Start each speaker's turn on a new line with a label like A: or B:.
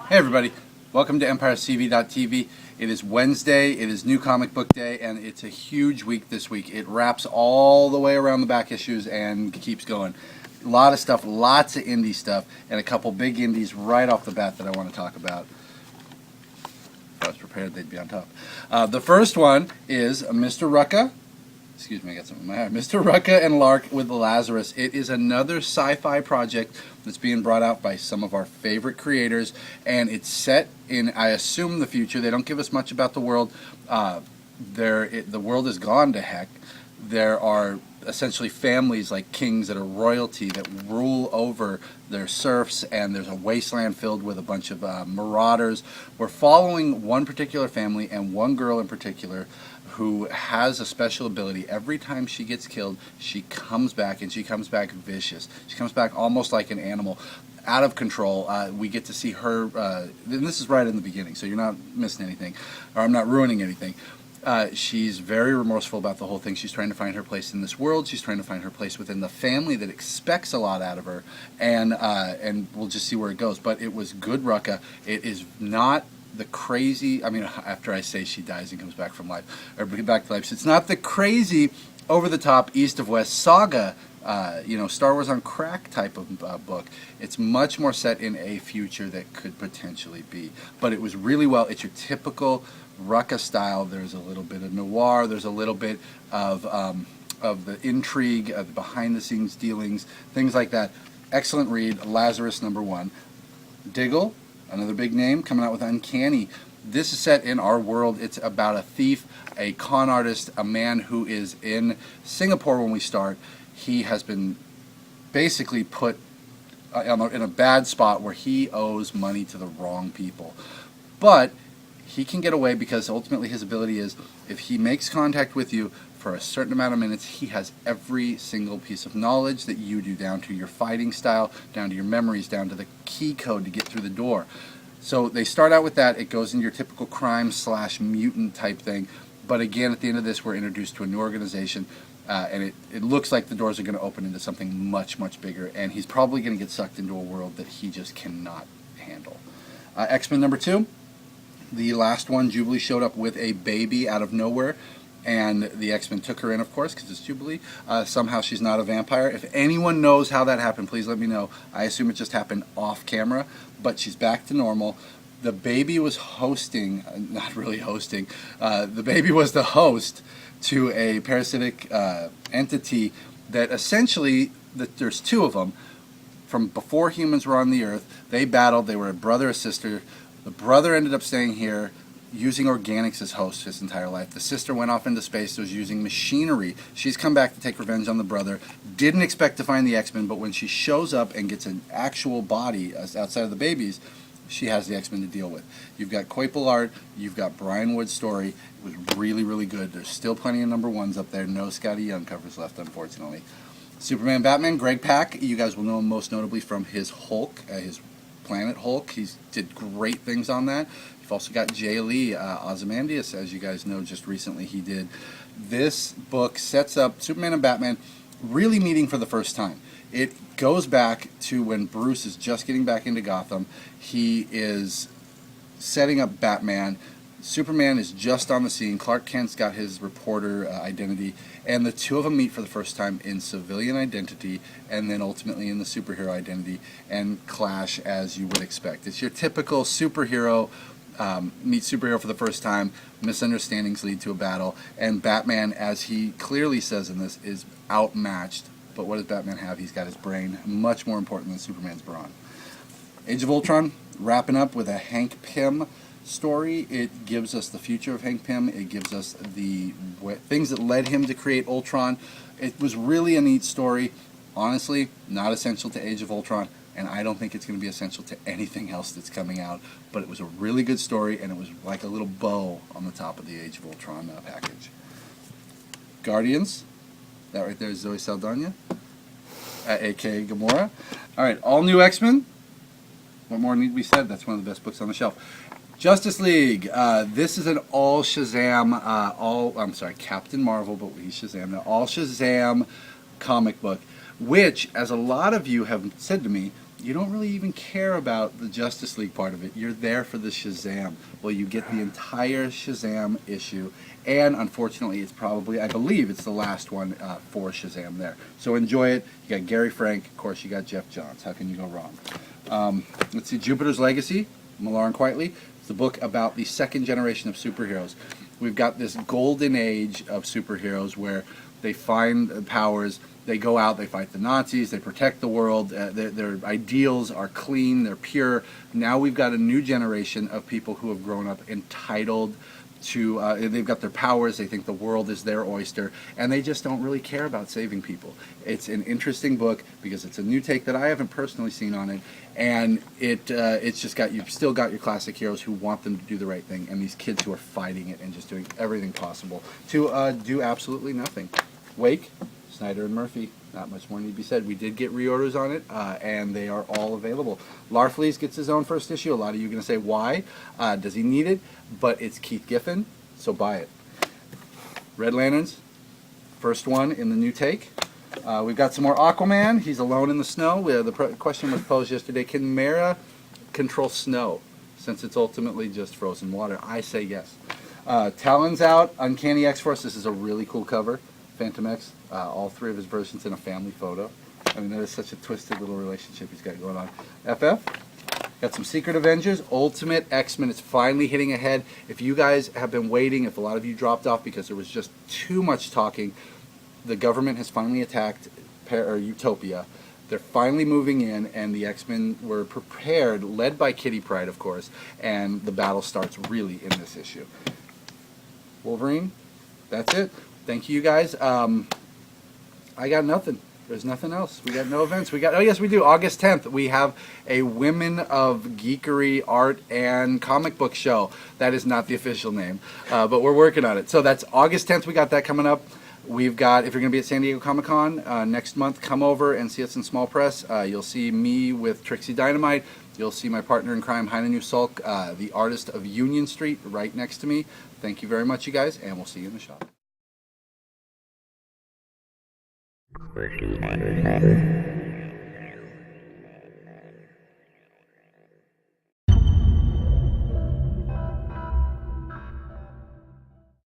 A: Hey everybody, welcome to EmpireCV.tv. It is Wednesday, it is New Comic Book Day, and it's a huge week this week. It wraps all the way around the back issues and keeps going. A lot of stuff, lots of indie stuff, and a couple big indies right off the bat that I want to talk about. If I was prepared, they'd be on top. The first one is Mr. Rucka. Excuse me, I got something in my hair. Mr. Rucka and Lark with Lazarus. It is another sci-fi project that's being brought out by some of our favorite creators, and it's set in, I assume, the future. They don't give us much about the world. The world is gone to heck. There are essentially families like kings that are royalty that rule over their serfs, and there's a wasteland filled with a bunch of marauders. We're following one particular family and one girl in particular who has a special ability. Every time she gets killed, she comes back, and she comes back vicious. She comes back almost like an animal, out of control. We get to see her, and this is right in the beginning, so you're not missing anything, or I'm not ruining anything. She's very remorseful about the whole thing. She's trying to find her place in this world. She's trying to find her place within the family that expects a lot out of her, and we'll just see where it goes. But it was good Rucka. It is not the crazy, I mean, after I say she dies and comes back from life, or back to life, it's not the crazy, over-the-top, east of west saga, Star Wars on crack type of book. It's much more set in a future that could potentially be. But it was really well. It's your typical Rucka style. There's a little bit of noir. There's a little bit of the intrigue, of the behind-the-scenes dealings, things like that. Excellent read. Lazarus #1. Diggle, another big name, coming out with Uncanny. This is set in our world. It's about a thief, a con artist, a man who is in Singapore when we start. He has been basically put in a bad spot where he owes money to the wrong people. But he can get away because ultimately his ability is, if he makes contact with you for a certain amount of minutes, he has every single piece of knowledge that you do, down to your fighting style, down to your memories, down to the key code to get through the door. So they start out with that. It goes into your typical crime/mutant type thing. But again, at the end of this, we're introduced to a new organization, and it looks like the doors are going to open into something much, much bigger. And he's probably going to get sucked into a world that he just cannot handle. X-Men #2. The last one, Jubilee showed up with a baby out of nowhere, and the X-Men took her in, of course, because it's Jubilee. Somehow she's not a vampire. If anyone knows how that happened, please let me know. I assume it just happened off camera, but she's back to normal. The baby was hosting, not really hosting, the baby was the host to a parasitic entity that essentially, there's two of them, from before humans were on the earth. They battled, they were a brother and sister. The brother ended up staying here, using organics as hosts his entire life. The sister went off into space, was using machinery. She's come back to take revenge on the brother. Didn't expect to find the X-Men, but when she shows up and gets an actual body outside of the babies, she has the X-Men to deal with. You've got Coipel art, you've got Brian Wood's story. It was really, really good. There's still plenty of #1s up there. No Scotty Young covers left, unfortunately. Superman, Batman, Greg Pak. You guys will know him most notably from his Hulk, his Planet Hulk. He did great things on that. You've also got Jay Lee, Ozymandias, as you guys know, just recently he did. This book sets up Superman and Batman really meeting for the first time. It goes back to when Bruce is just getting back into Gotham. He is setting up Batman. Superman is just on the scene. Clark Kent's got his reporter identity, and the two of them meet for the first time in civilian identity, and then ultimately in the superhero identity, and clash as you would expect. It's your typical superhero meet superhero for the first time, misunderstandings lead to a battle, and Batman, as he clearly says in this, is outmatched. But what does Batman have? He's got his brain, much more important than Superman's brawn. Age of Ultron, wrapping up with a Hank Pym story. It gives us the future of Hank Pym. It gives us the things that led him to create Ultron. It was really a neat story. Honestly, not essential to Age of Ultron, and I don't think it's going to be essential to anything else that's coming out. But it was a really good story, and it was like a little bow on the top of the Age of Ultron package. Guardians. That right there is Zoe Saldana, a.k.a. Gamora. All right, all new X-Men. What more need to be said? That's one of the best books on the shelf. Justice League. This is an all Shazam, Captain Marvel, but he's Shazam now. All Shazam comic book, which, as a lot of you have said to me, you don't really even care about the Justice League part of it. You're there for the Shazam. Well, you get the entire Shazam issue, and unfortunately, it's probably, I believe it's the last one for Shazam there. So enjoy it. You got Gary Frank, of course, you got Jeff Johns. How can you go wrong? Let's see, Jupiter's Legacy, Millar and Quietly. It's the book about the second generation of superheroes. We've got this golden age of superheroes where they find powers, they go out, they fight the Nazis, they protect the world, their ideals are clean, they're pure. Now we've got a new generation of people who have grown up entitled to, they've got their powers, they think the world is their oyster, and they just don't really care about saving people. It's an interesting book because it's a new take that I haven't personally seen on it, and it's just got, you've still got your classic heroes who want them to do the right thing, and these kids who are fighting it and just doing everything possible to do absolutely nothing. Wake, Snyder and Murphy, not much more need to be said. We did get reorders on it, and they are all available. Larfleeze gets his own first issue. A lot of you are going to say, why? Does he need it? But it's Keith Giffen, so buy it. Red Lanterns, first one in the new take. We've got some more Aquaman. He's alone in the snow. The question was posed yesterday, can Mera control snow since it's ultimately just frozen water? I say yes. Talon's out, Uncanny X-Force. This is a really cool cover. Phantom X, all three of his versions in a family photo. I mean, that is such a twisted little relationship he's got going on. FF, got some Secret Avengers, Ultimate X-Men. It's finally hitting ahead. If you guys have been waiting, if a lot of you dropped off because there was just too much talking, the government has finally attacked Utopia. They're finally moving in, and the X-Men were prepared, led by Kitty Pryde, of course, and the battle starts really in this issue. Wolverine, that's it. Thank you guys. I got nothing. There's nothing else. We got no events. We got, oh yes we do, August 10th we have a Women of Geekery Art and Comic Book Show. That is not the official name, but we're working on it. So that's August 10th, we got that coming up. We've got, if you're going to be at San Diego Comic-Con next month, come over and see us in small press. You'll see me with Trixie Dynamite. You'll see my partner in crime, Heinenu Sulk, the artist of Union Street, right next to me. Thank you very much, you guys, and we'll see you in the shop.